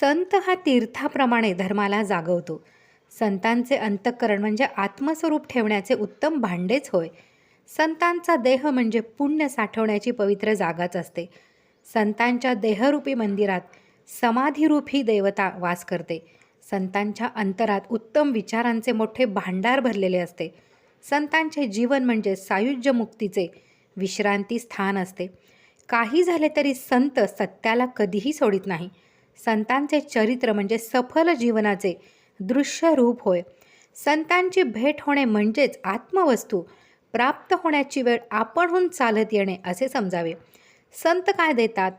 संत हा तीर्थाप्रमाणे धर्माला जागवतो. संतांचे अंतःकरण म्हणजे आत्मस्वरूप ठेवण्याचे उत्तम भांडेच होय. संतांचा देह म्हणजे पुण्य साठवण्याची पवित्र जागाच असते. संतांच्या देहरूपी मंदिरात समाधिरूपी देवता वास करते. संतांच्या अंतरात उत्तम विचारांचे मोठे भांडार भरलेले असते. संतांचे जीवन म्हणजे सायुज्य मुक्तीचे विश्रांती स्थान असते. काही झाले तरी संत सत्याला कधीही सोडित नाही. संतांचे चरित्र म्हणजे सफल जीवनाचे दृश्य रूप होय. संतांची भेट होणे म्हणजेच आत्मवस्तू प्राप्त होण्याची वेळ आपणहून चालत येणे असे समजावे. संत काय देतात?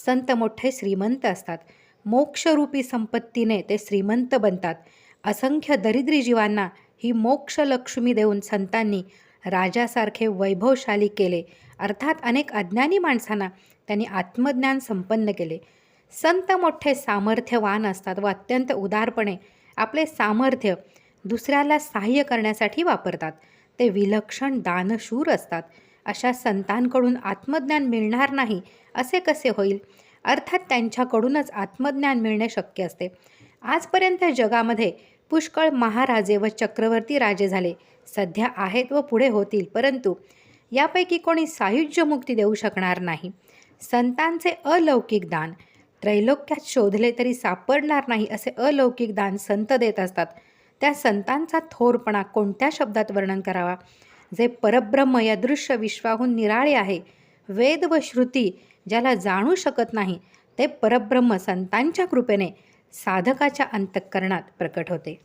संत मोठे श्रीमंत असतात. मोक्षरूपी संपत्तीने ते श्रीमंत बनतात. असंख्य दरिद्री जीवांना ही मोक्षलक्ष्मी देऊन संतांनी राजासारखे वैभवशाली केले. अर्थात अनेक अज्ञानी माणसांना त्यांनी आत्मज्ञान संपन्न केले. संत मोठे सामर्थ्यवान असतात व अत्यंत उदारपणे आपले सामर्थ्य दुसऱ्याला सहाय्य करण्यासाठी वापरतात. ते विलक्षण दानशूर असतात. अशा संतांकडून आत्मज्ञान मिळणार नाही असे कसे होईल? अर्थात त्यांच्याकडूनच आत्मज्ञान मिळणे शक्य असते. आजपर्यंत जगामध्ये पुष्कळ महाराजे व चक्रवर्ती राजे झाले, सध्या आहेत व पुढे होतील, परंतु यापैकी कोणी सायुज्य मुक्ती देऊ शकणार नाही. संतांचे अलौकिक दान त्रैलोक्यात शोधले तरी सापडणार नाही असे अलौकिक दान संत देत असतात. त्या संतांचा थोरपणा कोणत्या शब्दात वर्णन करावा? जे परब्रह्म या दृश्य विश्वाहून निराळे आहे, वेद व श्रुती ज्याला जाणू शकत नाही, ते परब्रह्म संतांच्या कृपेने साधकाच्या अंतःकरणात प्रकट होते.